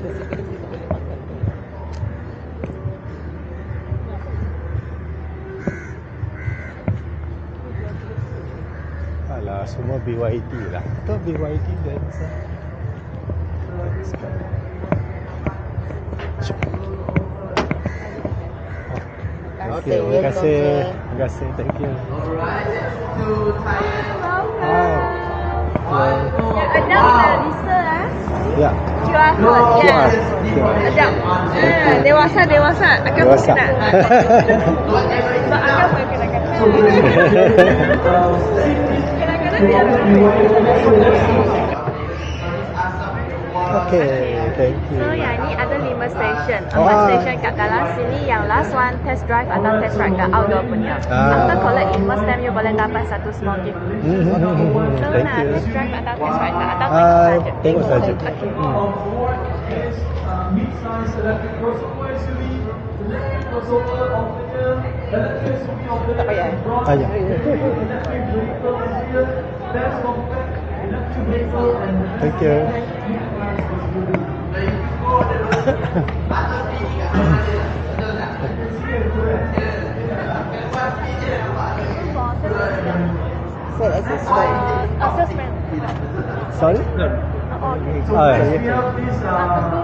Alah, semua BYD lah. Atau BYD Denza. Okay, terima kasih. Terima kasih. Thank you. Hi. Ada Lisa Ya. QR code ya. Ada. Dewasa akan Dewasa. berkenan. Sebab akan berkenan. Kadang-kadang dia Okay, thank you. So yang ni ada 5 station. 4 station kat dalam sini. Yang last one test drive atau test ride kat outdoor punya. After collect in first time you boleh dapat satu small gift. So Thank nak you. test drive atau test ride tak? Atau tengok saja? Tengok saja. Okay. Tak payah. Ayo. Thank you. Assessment. Sorry? Oh, okay.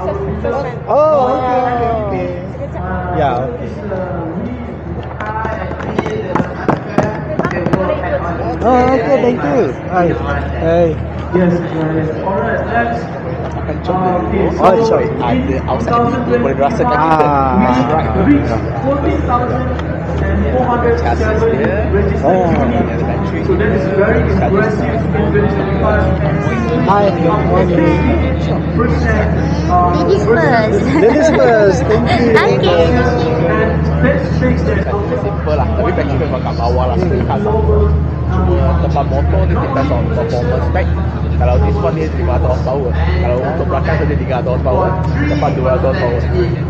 Assessment. Oh, Oh, okay. Yeah, okay. Oh, okay, thank you. Hi. Hey. Akan coba dulu. Oh, sorry. Ada outside activity boleh rasakan kita. Chassis dia. Oh. Ada battery. Hi, good morning. Ladies first. Ladies first, thank you. Okay. Simple lah. Tapi battery memang kat bawah lah. Sebenarnya cuma tempat motor dia depends on performance spec. Kalau this one dia 500 horsepower. Kalau untuk belakang saja 300 horsepower, depan 200 horsepower.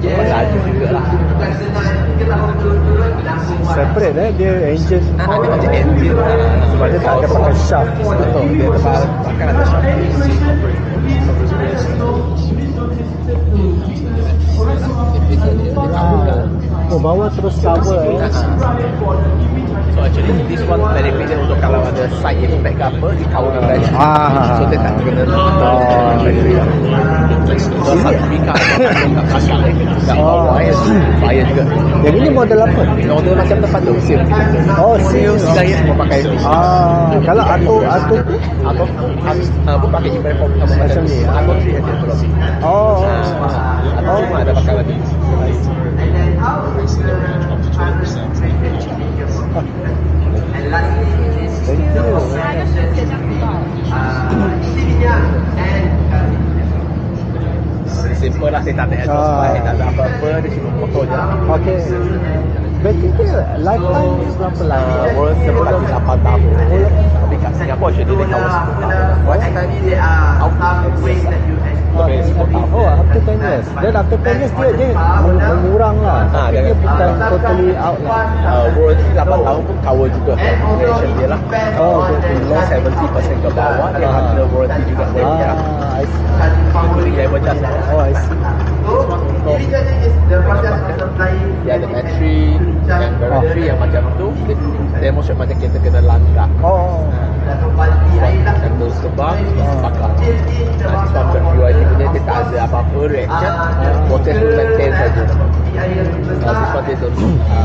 Cuma laju juga lah. Separate dia engine. Dia macam engine lah. Sebab dia tak ada pakai shaft. Betul, dia depan belakang ada shaft. Oh, bawah terus cover So actually this one benefit dia untuk kalau ada side impact ke apa, dia cover dengan battery. So dia tak kena battery lah. So satu bika kat belakang kat bawah bahaya juga. Yang ini model apa? Model macam tempat tu, SIM. Oh, SIM. Gaya semua pakai ni. Kalau Atto tu? Atau pun pakai impact form sama macam ni. Atau 3 aja belum. Oh. Atau cuma ada pakai lagi. Thank you. Simple lah, dia tak ada exhaust pipe, tak ada apa-apa, dia cuma motor je. Okay. Battery dia lifetime berapa lama? World sebelum lagi 8 tahun. Tapi kat Singapore actually dia cover 10 tahun. Oh, up to 10 years. Then after 10 years dia mengurang lah. Tapi dia bukan totally out lah. World 8 tahun pun cover juga duration dia lah. Oh, okay. Below 70% ke bawah, dia ada warranty juga boleh lah. I see. Including level charge lah. Oh, I see. Dia ada battery dan battery yang macam tu, dia demonstrate macam kita kena langgar. Oh. Macam tu sebab bakar. Nanti sampai BYD punya dia tak ada apa-apa reaction, proses tu maintain saja. Nanti sebab dia tu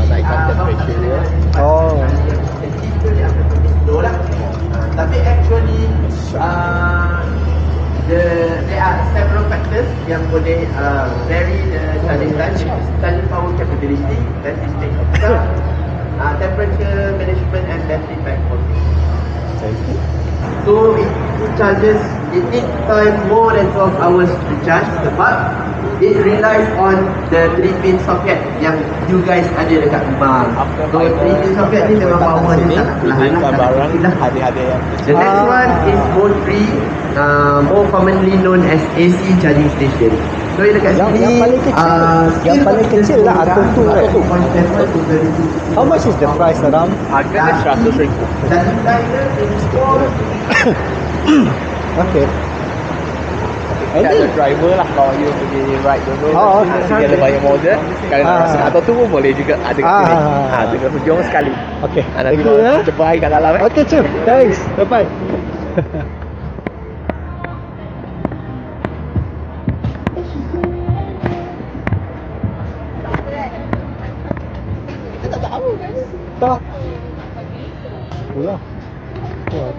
naikkan temperature dia. Oh. Tapi actually there are several factors yang boleh vary the charging time, charging power capability, dan state of charge, temperature management and battery pack voltage. Thank you. So it charges, it needs time more than 12 hours to charge sebab it relies on the 3-pin socket yang you guys ada dekat rumah. So 3-pin socket ni memang power dia sangat perlahan lah. Barang hadiah-hadiah yang The next one is mode 3, more commonly known as AC charging station. So dekat sini yang paling kecil lah Atto 2 right? How much is the price around? harga dia RM100,000. Charging time dia 24. Okay. And ada then- driver lah kalau you pergi ride dulu. Oh, Dia ada banyak model. Kalau nak rasa atau tu pun boleh juga ada kat sini. Ah. Dengan hujung sekali. Okay. Nanti Thank you ya. terbaik kat dalam Okay, Chef. Thanks. Bye-bye. Tak. Pulang. Pulang.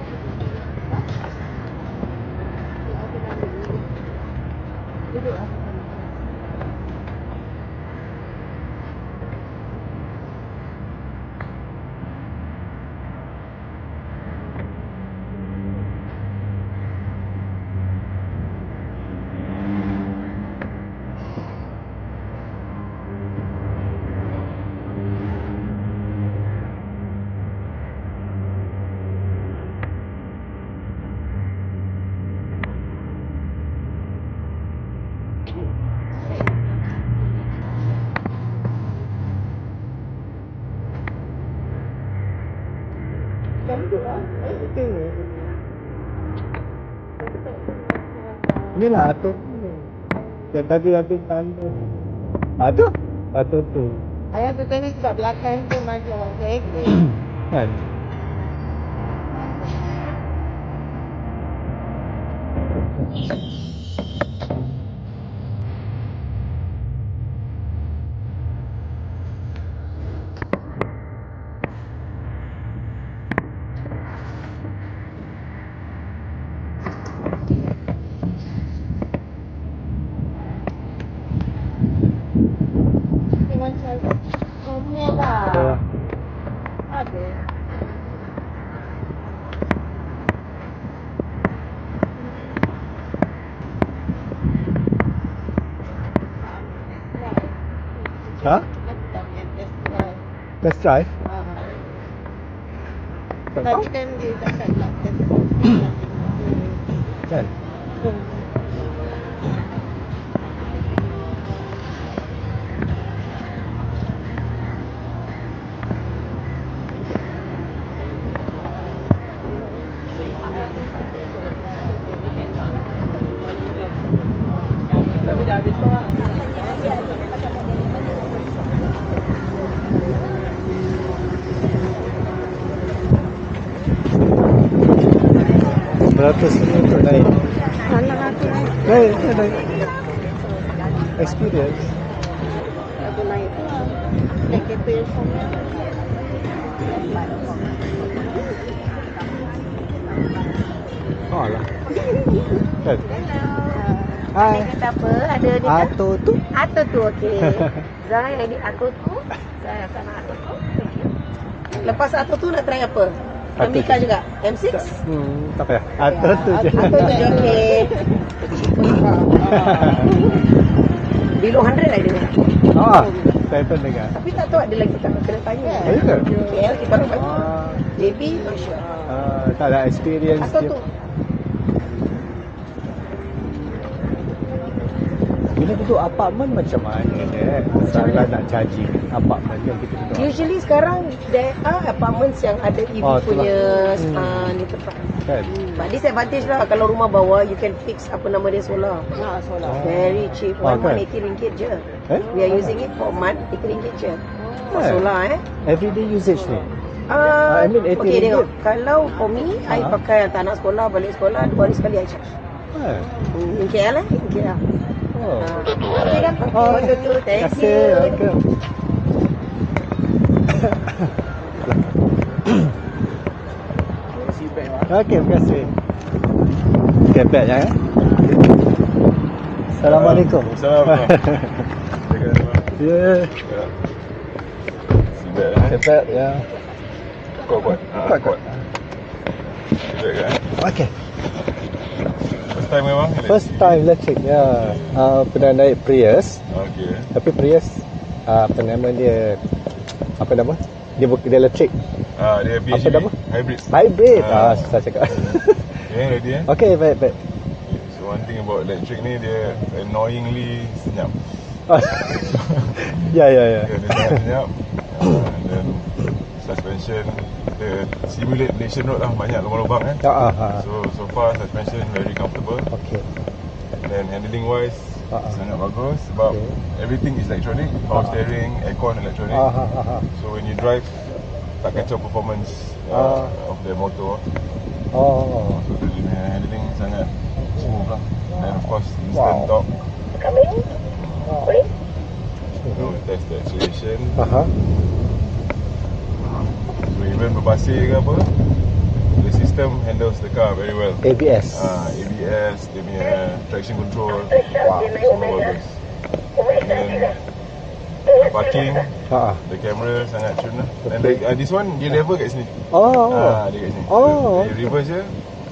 Inilah atuk. Yang tadi habis tanda. Atuk? Atuk tu. Ayah tu tadi sebab belakang tu macam orang Kan? macam rumah dah. Ada. Ha? Test drive? Tadi kan dia cakap nak test Kan? Beratus ni untuk naik. Anak aku Naik, naik. Experience. aku naik tu lah. Naik kereta yang sama. Oh lah. Kan? Hai. Kata apa? Ada ni kan? Atuk tu. Ato tu okey. Zara yang ini Ato tu. Saya akan nak Ato tu. Thank you. Lepas Ato tu nak try apa? Ato Mika tu. juga. M6? Tak payah. Atuk tu je. Ato tu je okey. Below 100 lah dia. Ah, saya pun dengar. Tapi tak tahu ada lagi tak kena tanya. Ya ke? KL kita dapat. Ah, JB Masya. tak ada experience Ato dia. tu. Bila duduk apartmen macam mana dia? Salah nak charging apartmen yang kita duduk. Usually sekarang there are apartments yang ada EV Oh, punya itulah. ni tempat. Kan? But disadvantage lah kalau rumah bawah you can fix apa nama dia solar. Solar. Very cheap. Oh, One month kan? RM80 je. Eh? We are using it for a month RM80 je. For Eh. solar Everyday usage ni. I Ah, mean, okay RM80. tengok. Kalau for me, I Ah. pakai hantar anak sekolah, balik sekolah 2 hari sekali I charge. In KL in KL. Oh. Okay kan? Oh, Okay, tu. terima Thank kasih. you. Welcome. Okey, terima kasih. Okey, back ya. Assalamualaikum. Assalamualaikum. Ya. Sibuk Cepat ya. Kuat. Kuat. Sibuk kan? Okey. First time memang? First time electric ya. Pernah naik Prius. Okay. Tapi Prius apa nama dia? Apa nama? Dia bukan electric. Dia PHEV. Apa nama? Hybrid. Hybrid. Susah cakap. Okay, ready eh? Okey, baik. So one thing about electric ni, dia annoyingly senyap. Ya. Dia sangat senyap. And then suspension, dia simulate nation road lah, banyak lubang-lubang eh. Ya. So far suspension very comfortable. Okey. then handling wise sangat bagus sebab everything is electronic, power steering, aircon electronic. So when you drive tak kacau performance of the motor. So dia punya handling sangat smooth lah. And of course instant torque. So test the acceleration. So even berpasir ke apa, the system handles the car very well. ABS. ABS, dia punya traction control, semua bagus. And parking, the camera sangat tune lah. And this one dia level kat sini. Dia kat sini. Dia reverse je,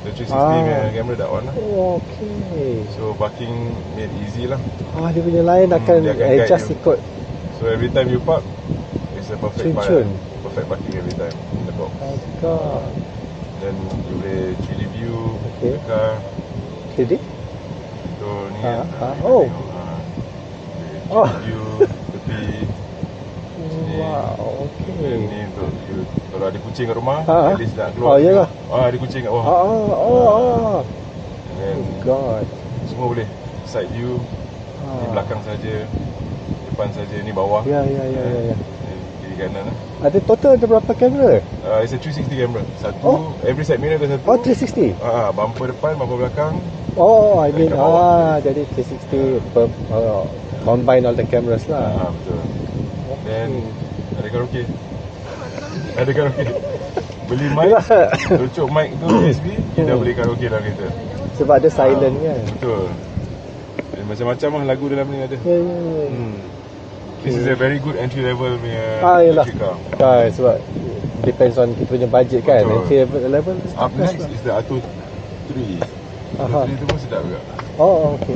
the 360 punya camera dah on lah. Okay. So parking made easy lah. Dia punya line akan dia akan guide adjust you. ikut. So every time you park, it's a perfect parking every time in the box. Then you boleh 3D view the car. 3D? So ni view tepi. Wow, okay. Ni untuk kalau ada kucing kat rumah, at least nak keluar. Yalah. Ada kucing kat bawah. And God. semua boleh. Side view, di belakang saja, depan saja, ni bawah. Ya. Kiri kanan lah. Ada total ada berapa kamera? It's a 360 camera. Every side mirror ada satu. 360. Bumper depan, bumper belakang. I mean jadi 360 combine all the cameras lah. Betul. Then ada karaoke. Beli mic, tutup mic tu USB, kita boleh karaoke dalam kereta. Sebab ada silent kan. Betul. Dan macam-macam lah lagu dalam ni ada. This is a very good entry level punya electric car. Sebab depends on kita punya budget kan. Entry level up next is the Atto 3. Atto 3 tu pun sedap juga. Okay.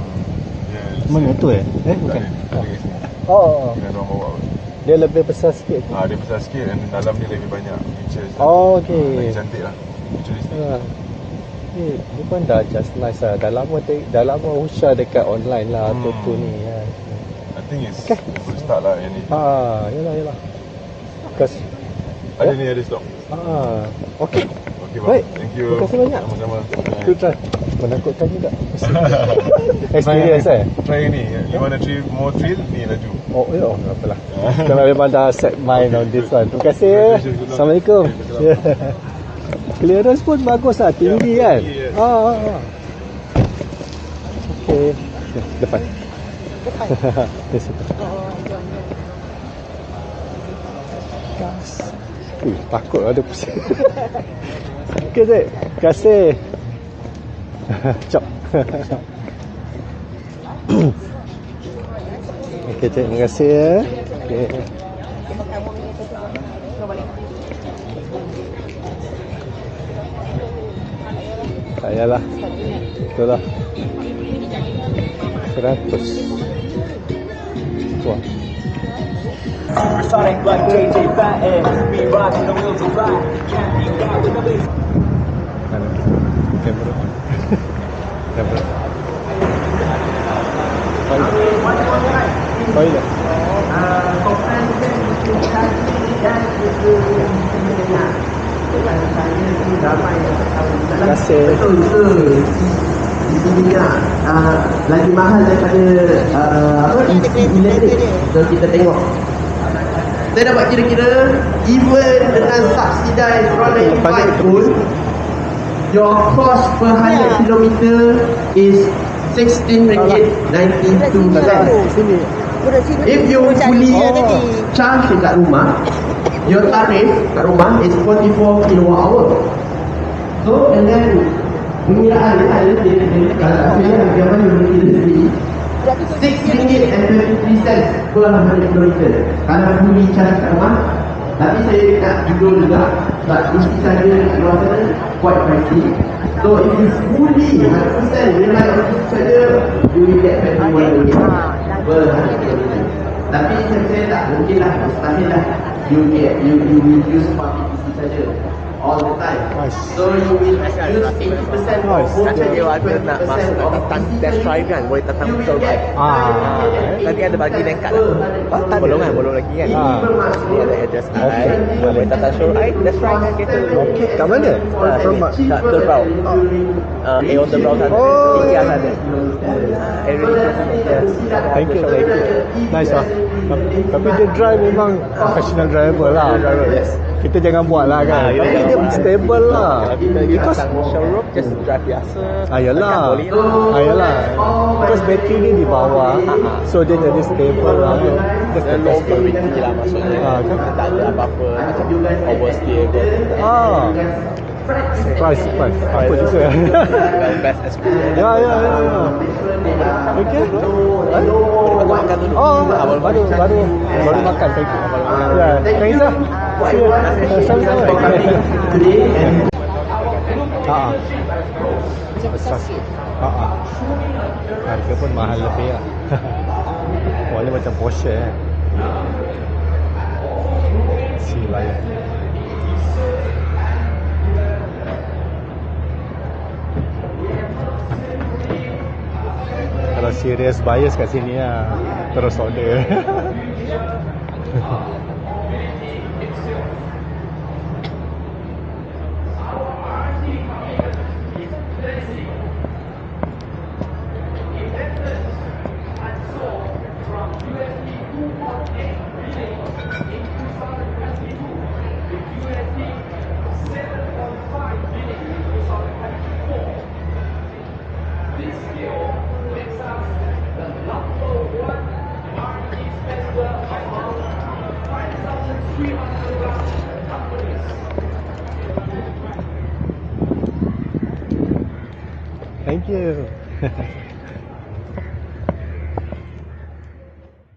Mana tu bukan. Dengan orang bawa. Dia lebih besar sikit. Dia besar sikit dan dalam dia lebih banyak features. Okay. Lagi cantik lah. Futuristic. Dia pun dah just nice lah. Dah lama usah dekat online lah Atto 2 ni kan. I think it's good start lah yang ni. Yalah. Because ada ni ada stok. Okay. Okay bang. Baik. Thank you. Terima kasih banyak. Sama-sama. Good try. Menakutkan juga. Experience Try ni. You want to try more thrill? Ni laju. Apalah. Kita memang dah set mind on this one. Terima kasih. Assalamualaikum. Clearance pun bagus lah. Tinggi kan. Okay. Depan. Di situ. Gas. Takut ada pusing. Okay, Cik. Terima kasih. Cok. Okay, Cik. Terima kasih ya. Okay. Tak payahlah. Betul lah. 100. Wah. Sonic like JJ Batten, we rockin' the wheels of fire. Can't be got with the bass. Kamera. Toilet. Terima kasih. Betul ke di sini lagi mahal daripada elektrik. So kita tengok. Saya dapat kira-kira even dengan subsidized RON95 pun your cost per 100 kilometer is RM16.92. If you fully charge dekat rumah, your tarif kat rumah is 44 kWh. So dengan pengiraan kalau saya yang mana boleh kira sendiri RM6.23 per 100 km kalau fully charge kat rumah. Tapi saya nak judul juga sebab isteri saya kat luar sana quite pricey. So if you fully 100% rely on this saja, you will get RM21 per 100 km. Tapi saya tak mungkin lah, mustahil lah you will use 40 PC saja. all the time. Nice. So you will use 80% or Nice. 40% Macam dia ada nak masuk nanti test drive kan, boleh datang betul kan. Nanti ada bagi dekat lah. Belum lagi kan. Ni ada address I. Boleh datang show I, test drive kan kereta. Okay, kat mana? Kat Terbau. Aeon Terbau sana. Tiga sana. Thank you. Nice lah. Tapi dia drive memang professional driver lah. Yes. Kita jangan buat lah kan. Ya, Tapi dia stable lah. Because showroom just drive biasa. Yalah. Because battery ni di bawah. So dia jadi stable lah. Just the Low best. gravity lah maksudnya. Kan? Tak ada apa-apa macam oversteer ke. Price. Apa juga. Best experience. Ya. Okay. Makan dulu. Baru makan. Thank you. Ya, thanks lah. See you. Sama-sama. Harga pun mahal lebih lah. Wala macam Porsche Silaya. Kalau serious buyers kat sini lah, terus order. Thank you.